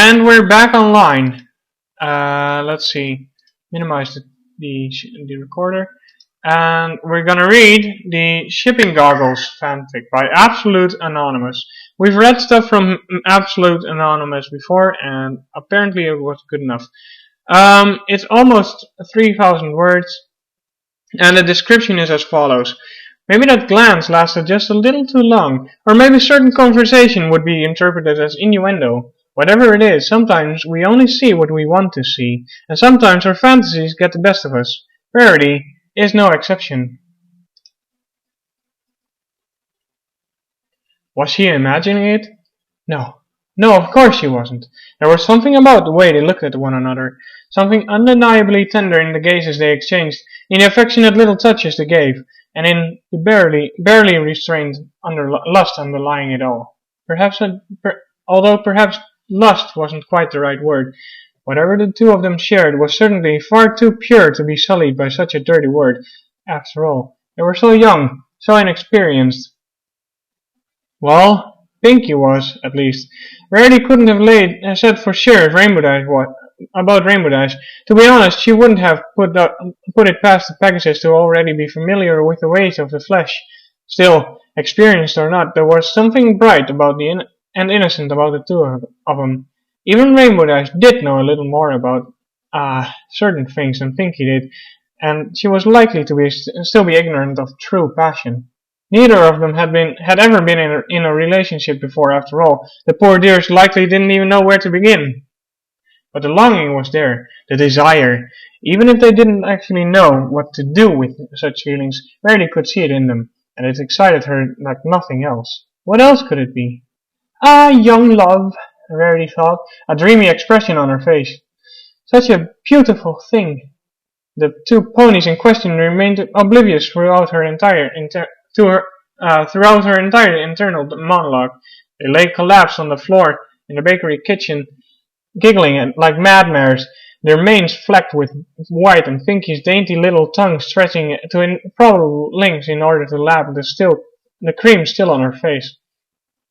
And we're back online. Let's see. Minimize the recorder. And we're gonna read the Shipping Goggles fanfic by Absolute Anonymous. We've read stuff from Absolute Anonymous before, and apparently it was good enough. It's almost 3,000 words, and the description is as follows. Maybe that glance lasted just a little too long, or maybe certain conversation would be interpreted as innuendo. Whatever it is, sometimes we only see what we want to see, and sometimes our fantasies get the best of us. Rarity is no exception. Was she imagining it? No. No, of course she wasn't. There was something about the way they looked at one another, something undeniably tender in the gazes they exchanged, in the affectionate little touches they gave, and in the barely restrained lust underlying it all. Although perhaps lust wasn't quite the right word. Whatever the two of them shared was certainly far too pure to be sullied by such a dirty word. After all, they were so young, so inexperienced. Well, Pinky was, at least. Rarity couldn't have said for sure if about Rainbow Dash. To be honest, she wouldn't have put it past the Pegasus to already be familiar with the ways of the flesh. Still, experienced or not, there was something bright and innocent about the two of them. Even Rainbow Dash did know a little more about certain things than Pinky did, and she was likely to still be ignorant of true passion. Neither of them had ever been in a relationship before. After all, the poor dears likely didn't even know where to begin. But the longing was there, the desire. Even if they didn't actually know what to do with such feelings, Rarity could see it in them, and it excited her like nothing else. What else could it be? Ah, young love, Rarity thought, a dreamy expression on her face. Such a beautiful thing. The two ponies in question remained oblivious throughout her entire internal monologue. They lay collapsed on the floor in the bakery kitchen, giggling like mad mares, their manes flecked with white and Pinky's dainty little tongue stretching to improbable lengths in order to lap the cream still on her face.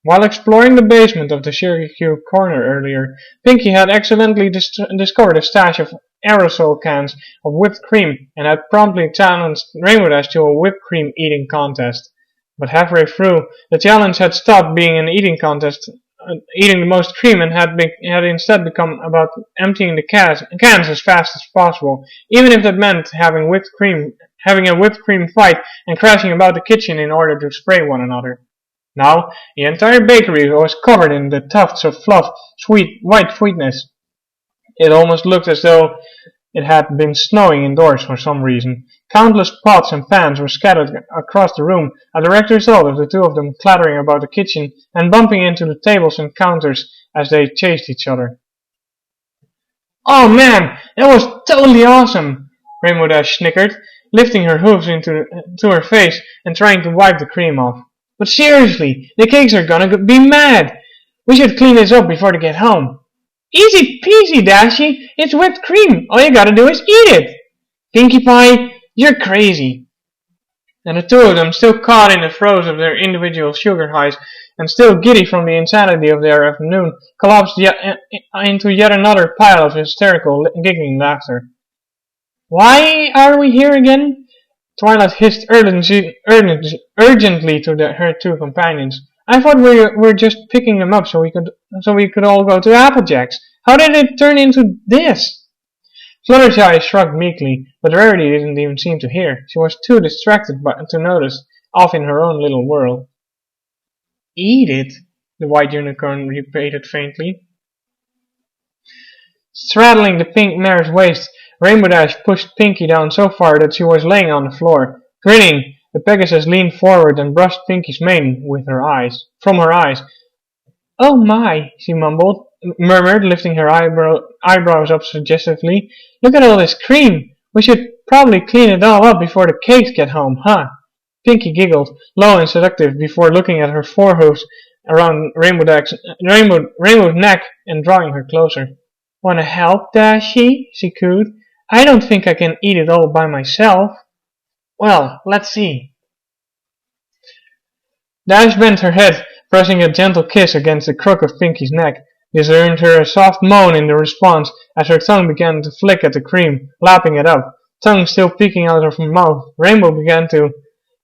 While exploring the basement of the Syracuse corner earlier, Pinky had accidentally discovered a stash of aerosol cans of whipped cream and had promptly challenged Rainbow Dash to a whipped cream eating contest. But halfway through, the challenge had stopped being an eating contest, eating the most cream, and had instead become about emptying the cans as fast as possible, even if that meant having a whipped cream fight and crashing about the kitchen in order to spray one another. Now, the entire bakery was covered in the tufts of fluff, white sweetness. It almost looked as though it had been snowing indoors for some reason. Countless pots and pans were scattered across the room, a direct result of the two of them clattering about the kitchen and bumping into the tables and counters as they chased each other. Oh man, that was totally awesome, Rainbow Dash snickered, lifting her hooves to her face and trying to wipe the cream off. But seriously, the cakes are gonna be mad. We should clean this up before they get home. Easy peasy, Dashy. It's whipped cream. All you gotta do is eat it. Pinkie Pie, you're crazy. And the two of them, still caught in the throes of their individual sugar highs and still giddy from the insanity of their afternoon, collapsed into yet another pile of hysterical, giggling laughter. Why are we here again? Twilight hissed urgently to her two companions. I thought we were just picking them up so we could all go to Applejack's. How did it turn into this? Fluttershy shrugged meekly, but Rarity didn't even seem to hear. She was too distracted to notice, off in her own little world. Eat it, the white unicorn repeated faintly. Straddling the pink mare's waist, Rainbow Dash pushed Pinky down so far that she was laying on the floor. Grinning, the Pegasus leaned forward and brushed Pinky's mane from her eyes. Oh my, she murmured, lifting her eyebrows up suggestively. Look at all this cream. We should probably clean it all up before the cakes get home, huh? Pinky giggled, low and seductive, before looking at her forehoofs around Rainbow's neck and drawing her closer. Wanna help, Dashy? She cooed. I don't think I can eat it all by myself. Well, let's see. Dash bent her head, pressing a gentle kiss against the crook of Pinky's neck. This earned her a soft moan in the response as her tongue began to flick at the cream, lapping it up. Tongue still peeking out of her mouth, Rainbow began to...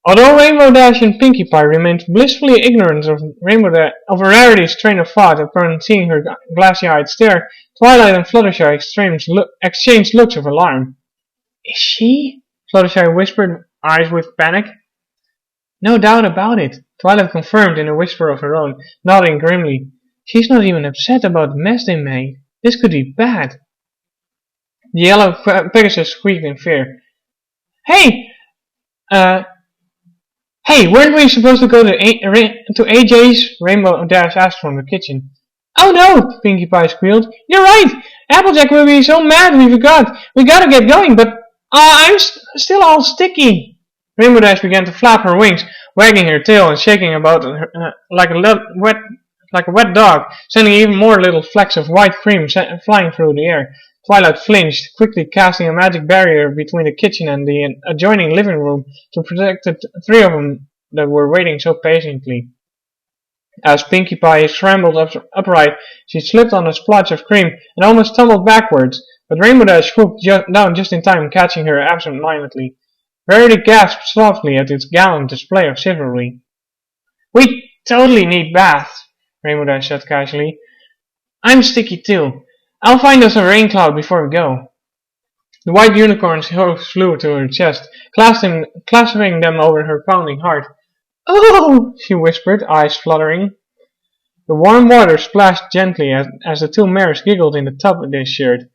Although Rainbow Dash and Pinkie Pie remained blissfully ignorant of Rarity's train of thought upon seeing her glassy-eyed stare, Twilight and Fluttershy exchanged looks of alarm. "Is she?" Fluttershy whispered, eyes with panic. "No doubt about it," Twilight confirmed in a whisper of her own, nodding grimly. "She's not even upset about the mess they made. This could be bad." The yellow Pegasus squeaked in fear. Hey! Hey, weren't we supposed to go to AJ's? Rainbow Dash asked from the kitchen. "Oh no!" Pinkie Pie squealed. "You're right! Applejack will be so mad we forgot. We gotta get going, but I'm still all sticky." Rainbow Dash began to flap her wings, wagging her tail and shaking about like a wet dog, sending even more little flecks of white cream flying through the air. Twilight flinched, quickly casting a magic barrier between the kitchen and the adjoining living room to protect the three of them that were waiting so patiently. As Pinkie Pie scrambled upright, she slipped on a splotch of cream and almost tumbled backwards, but Rainbow Dash swooped down just in time, catching her absent-mindedly. Rarity gasped softly at its gallant display of chivalry. "We totally need baths," Rainbow Dash said casually. "I'm sticky too. I'll find us a rain cloud before we go." The white unicorn's hooves flew to her chest, clasping them over her pounding heart. "Oh!" she whispered, eyes fluttering. The warm water splashed gently as the two mares giggled in the tub they shared.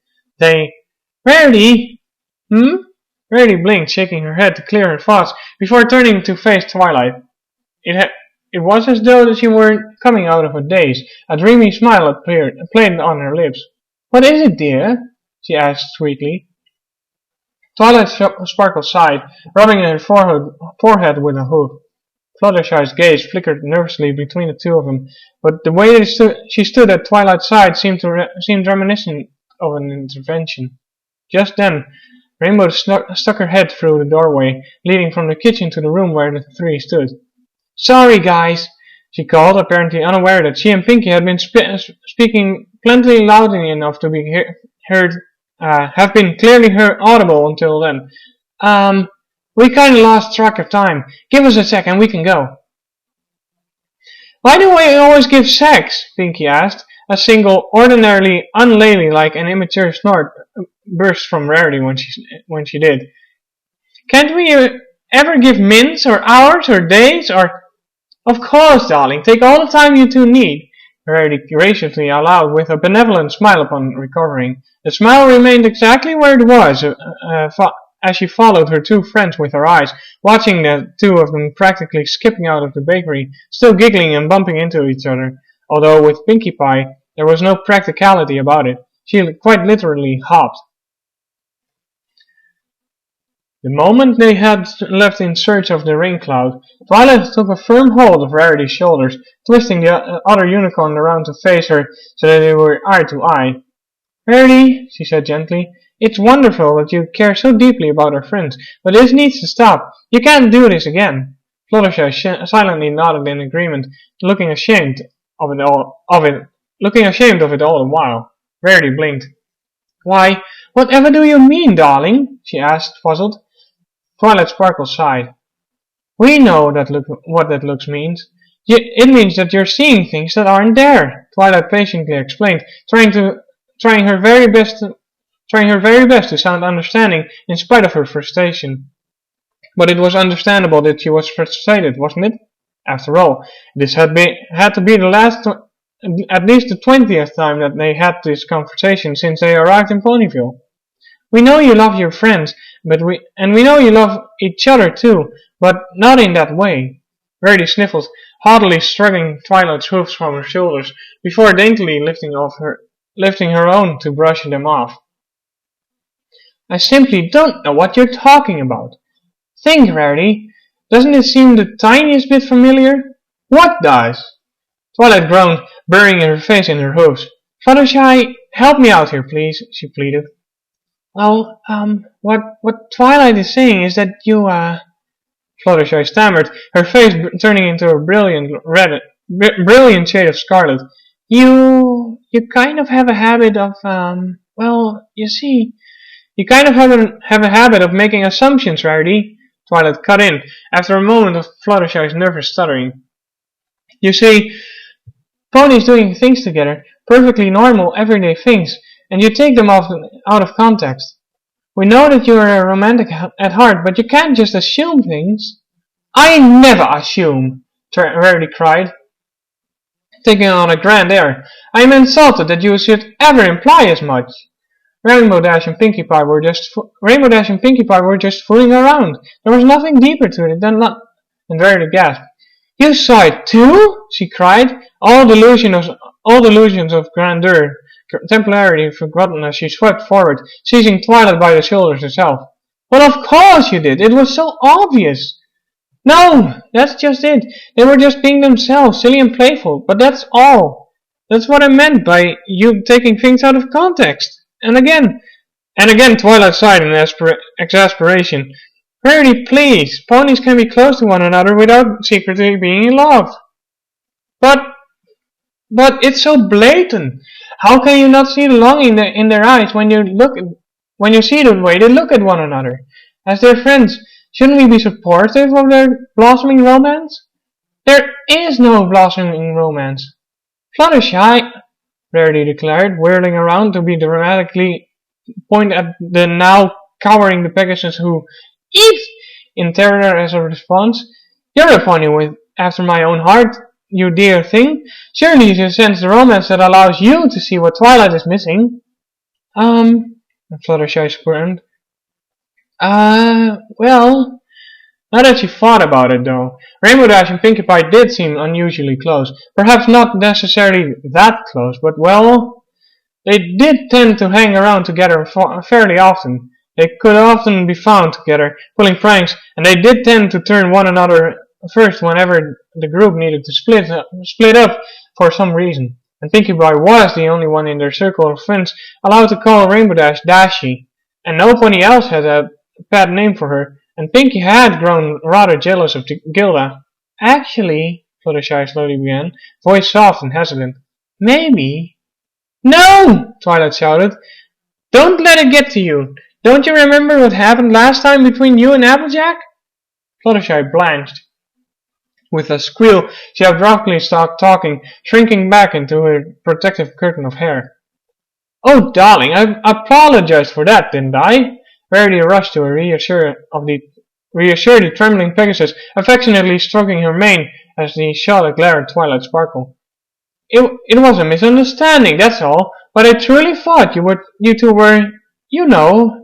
Rarity! Rarity blinked, shaking her head to clear her thoughts before turning to face Twilight. It was as though she were coming out of a daze. A dreamy smile played on her lips. "What is it, dear?" she asked sweetly. Twilight Sparkle sighed, rubbing her forehead with a hoof. Fluttershy's gaze flickered nervously between the two of them, but the way she stood at Twilight's side seemed reminiscent of an intervention. Just then, Rainbow stuck her head through the doorway, leading from the kitchen to the room where the three stood. "Sorry, guys," she called, apparently unaware that she and Pinkie had been speaking plenty loudly enough to be heard, have been clearly audible until then. We kinda lost track of time. Give us a sec and we can go." "Why do we always give secs?" Pinkie asked. A single, ordinarily unladylike and immature snort burst from Rarity when she did. "Can't we ever give minutes or hours or days or—" "Of course, darling. Take all the time you two need," Rarity graciously allowed with a benevolent smile upon recovering. The smile remained exactly where it was as she followed her two friends with her eyes, watching the two of them practically skipping out of the bakery, still giggling and bumping into each other, although with Pinkie Pie there was no practicality about it. She quite literally hopped. The moment they had left in search of the rain cloud, Twilight took a firm hold of Rarity's shoulders, twisting the other unicorn around to face her so that they were eye to eye. "Rarity," she said gently, "it's wonderful that you care so deeply about our friends, but this needs to stop. You can't do this again." Fluttershy silently nodded in agreement, looking ashamed of it all the while. Rarity blinked. "Why, whatever do you mean, darling?" she asked, puzzled. Twilight Sparkle sighed. "We know what that looks means. It means that you're seeing things that aren't there," Twilight patiently explained, trying her very best to sound understanding in spite of her frustration. But it was understandable that she was frustrated, wasn't it? After all, this had to be at least the 20th time that they had this conversation since they arrived in Ponyville. "We know you love your friends, and we know you love each other too, but not in that way." Rarity sniffled, haughtily shrugging Twilight's hoofs from her shoulders before daintily lifting her own to brush them off. "I simply don't know what you're talking about. Think, Rarity. Doesn't it seem the tiniest bit familiar?" "What does?" Twilight groaned, burying her face in her hoofs. "Fluttershy, help me out here, please," she pleaded. "Well, what Twilight is saying is that you, Fluttershy stammered, her face turning into a brilliant shade of scarlet. You kind of have a habit of, well, you see, you kind of have a habit of making assumptions, Rarity. Twilight cut in, after a moment of Fluttershy's nervous stuttering. You see, ponies doing things together, perfectly normal, everyday things, and you take them often out of context. We know that you are a romantic at heart, but you can't just assume things. I never assume, Rarity cried, taking on a grand air. I am insulted that you should ever imply as much. Rainbow Dash and Pinkie Pie were just fooling around. There was nothing deeper to it than not. And Rarity gasped. You saw it too? She cried, all delusions of grandeur temporarily forgotten as she swept forward, seizing Twilight by the shoulders herself. Well, of course you did. It was so obvious. No, that's just it. They were just being themselves, silly and playful, but that's all. That's what I meant by you taking things out of context. And again, Twilight sighed in exasperation. Rarity, please, ponies can be close to one another without secretly being in love. But it's so blatant. How can you not see the longing in their eyes when you see the way they look at one another? As their friends, shouldn't we be supportive of their blossoming romance? There is no blossoming romance. Fluttershy, Rarity declared, whirling around to be dramatically point at the now cowering the Pegasus who eeps in terror as a response. You're a pony with after my own heart, you dear thing. Surely you sense the romance that allows you to see what Twilight is missing. Fluttershy squirmed. Well, now that she thought about it though, Rainbow Dash and Pinkie Pie did seem unusually close. Perhaps not necessarily that close, but well, they did tend to hang around together fairly often. They could often be found together, pulling pranks, and they did tend to turn one another first whenever the group needed to split up for some reason. And Pinkie Pie was the only one in their circle of friends allowed to call Rainbow Dash Dashy, and nobody else had a bad name for her, and Pinkie had grown rather jealous of Gilda. Actually, Fluttershy slowly began, voice soft and hesitant. Maybe. No! Twilight shouted. Don't let it get to you. Don't you remember what happened last time between you and Applejack? Fluttershy blanched. With a squeal, she abruptly stopped talking, shrinking back into her protective curtain of hair. Oh, darling, I apologized for that, didn't I? Rarity rushed to reassure the trembling Pegasus, affectionately stroking her mane as he shot a glare at Twilight sparkle. It was a misunderstanding, that's all, but I truly thought you two were, you know.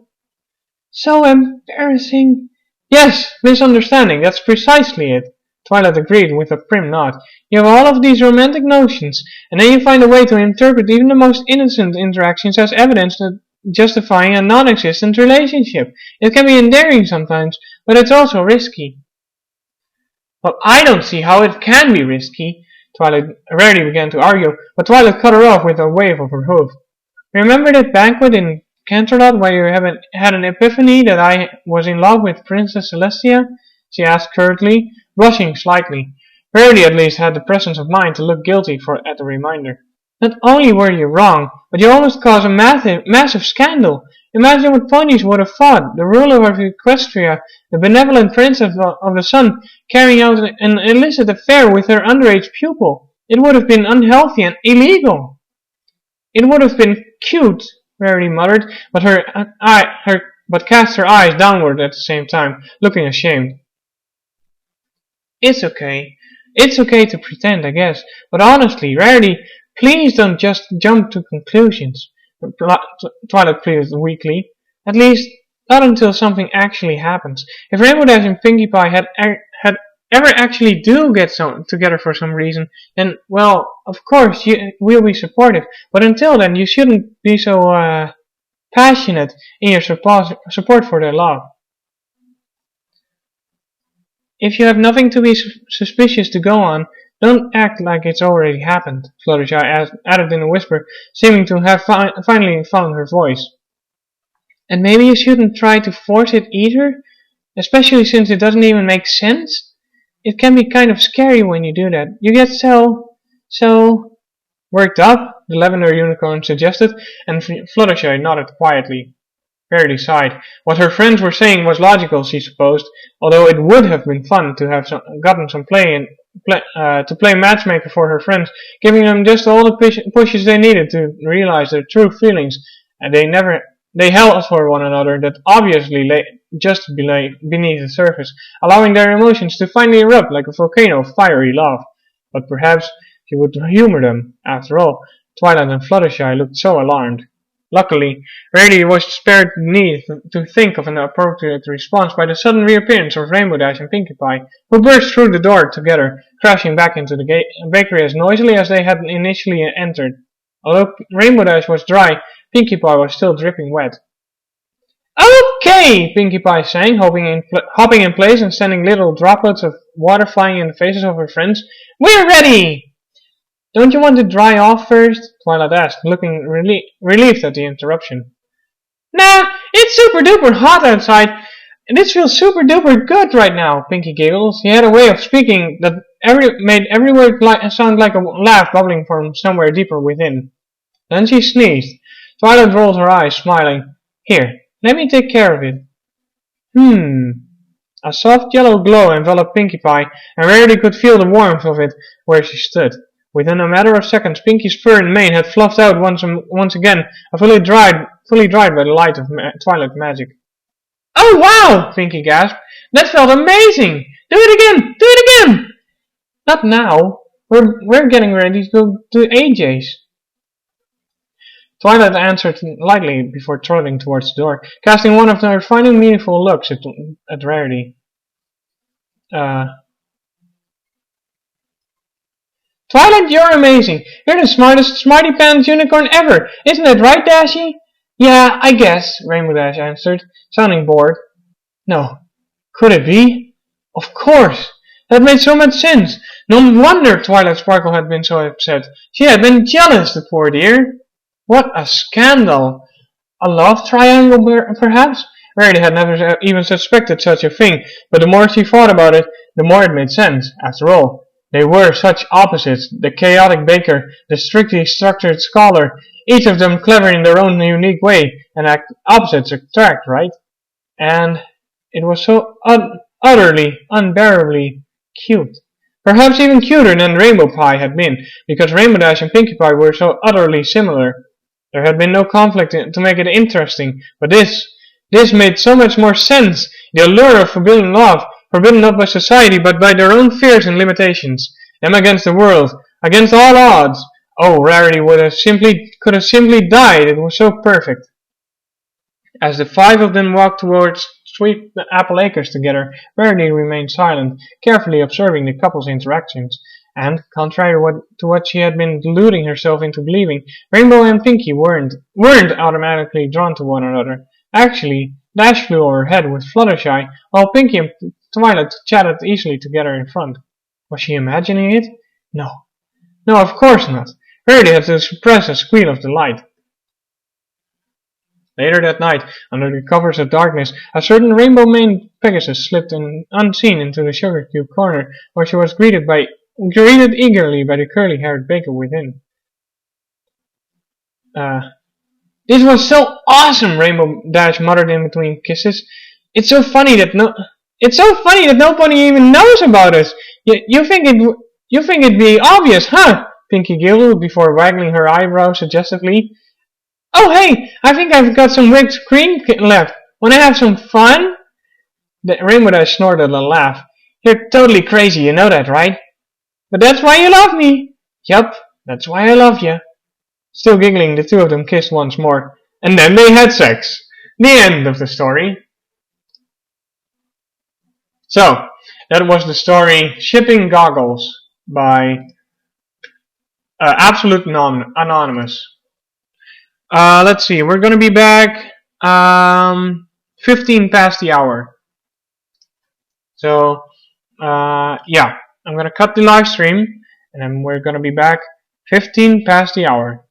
So embarrassing. Yes, misunderstanding, that's precisely it. Twilight agreed with a prim nod. You have all of these romantic notions, and then you find a way to interpret even the most innocent interactions as evidence that justifying a non-existent relationship. It can be endearing sometimes, but it's also risky. Well, I don't see how it can be risky. Rarity began to argue, but Twilight cut her off with a wave of her hoof. Remember that banquet in Canterlot where you had an epiphany that I was in love with Princess Celestia? She asked curtly, blushing slightly. Rarity at least had the presence of mind to look guilty at the reminder. Not only were you wrong, but you almost caused a massive scandal. Imagine what ponies would have thought. The ruler of Equestria, the benevolent prince of the sun, carrying out an illicit affair with her underage pupil. It would have been unhealthy and illegal. It would have been cute, Rarity muttered, but cast her eyes downward at the same time, looking ashamed. It's okay. It's okay to pretend, I guess. But honestly, Rarity, please don't just jump to conclusions. Twilight pleaded weakly. At least, not until something actually happens. If Rainbow Dash and Pinkie Pie had ever actually do get together for some reason, then, well, of course, we'll be supportive. But until then, you shouldn't be so passionate in your support for their love. If you have nothing to be suspicious to go on, don't act like it's already happened, Fluttershy added in a whisper, seeming to have finally found her voice. And maybe you shouldn't try to force it either, especially since it doesn't even make sense. It can be kind of scary when you do that. You get so... Worked up? The lavender unicorn suggested, and Fluttershy nodded quietly. Rarity sighed. What her friends were saying was logical, she supposed, although it would have been fun to have gotten some to play matchmaker for her friends, giving them just all the pushes they needed to realize their true feelings, and they held for one another that obviously lay just beneath the surface, allowing their emotions to finally erupt like a volcano of fiery lava. But perhaps she would humor them. After all, Twilight and Fluttershy looked so alarmed. Luckily, Rarity was spared the need to think of an appropriate response by the sudden reappearance of Rainbow Dash and Pinkie Pie, who burst through the door together, crashing back into the bakery as noisily as they had initially entered. Although Rainbow Dash was dry, Pinkie Pie was still dripping wet. "Okay!" Pinkie Pie sang, hopping in place and sending little droplets of water flying in the faces of her friends. "We're ready!" "Don't you want to dry off first?" Twilight asked, looking relieved at the interruption. "Nah, it's super duper hot outside, and this feels super duper good right now," Pinkie giggled. She had a way of speaking that made every word sound like a laugh bubbling from somewhere deeper within. Then she sneezed. Twilight rolled her eyes, smiling. "Here, let me take care of it." A soft yellow glow enveloped Pinkie Pie, and Rarity could feel the warmth of it where she stood. Within a matter of seconds, Pinkie's fur and mane had fluffed out once again, fully dried by the light of Twilight magic. "Oh wow!" Pinkie gasped. "That felt amazing! Do it again! Do it again!" "Not now. We're getting ready to go to AJ's." Twilight answered lightly before trotting towards the door, casting one of her final meaningful looks at Rarity. "Twilight, you're amazing. You're the smartest smarty pants unicorn ever. Isn't that right, Dashy?" "Yeah, I guess," Rainbow Dash answered, sounding bored. No. Could it be? Of course. That made so much sense. No wonder Twilight Sparkle had been so upset. She had been jealous, the poor dear. What a scandal. A love triangle, perhaps? Rarity had never even suspected such a thing, but the more she thought about it, the more it made sense. After all, they were such opposites, the chaotic baker, the strictly structured scholar, each of them clever in their own unique way, and opposites attract, right? And it was so utterly, unbearably cute. Perhaps even cuter than Rainbow Pie had been, because Rainbow Dash and Pinkie Pie were so utterly similar. There had been no conflict to make it interesting, but this made so much more sense. The allure of forbidden love, forbidden not by society, but by their own fears and limitations. Them against the world, against all odds. Oh, Rarity could have simply died. It was so perfect. As the five of them walked towards Sweet Apple Acres together, Rarity remained silent, carefully observing the couple's interactions. And, contrary to what she had been deluding herself into believing, Rainbow and Pinkie weren't automatically drawn to one another. Actually, Dash flew overhead with Fluttershy, while Pinkie and Twilight chatted easily together in front. Was she imagining it? No. No, of course not. Rarity had to suppress a squeal of delight. Later that night, under the covers of darkness, a certain rainbow-maned Pegasus slipped unseen into the sugar cube corner, where she was greeted eagerly by the curly-haired baker within. This was so awesome, Rainbow Dash muttered in between kisses. It's so funny that nobody even knows about us. You think it'd be obvious, huh? Pinkie giggled before waggling her eyebrows suggestively. Oh hey, I think I've got some whipped cream left. Wanna have some fun? Rainbow Dash snorted and laughed. You're totally crazy, you know that, right? But that's why you love me. Yup, that's why I love you. Still giggling, the two of them kissed once more. And then they had sex. The end of the story. So, that was the story Shipping Goggles by Absolute Anonymous. Let's see, we're gonna be back 15 past the hour. So, yeah, I'm gonna cut the live stream and then we're gonna be back 15 past the hour.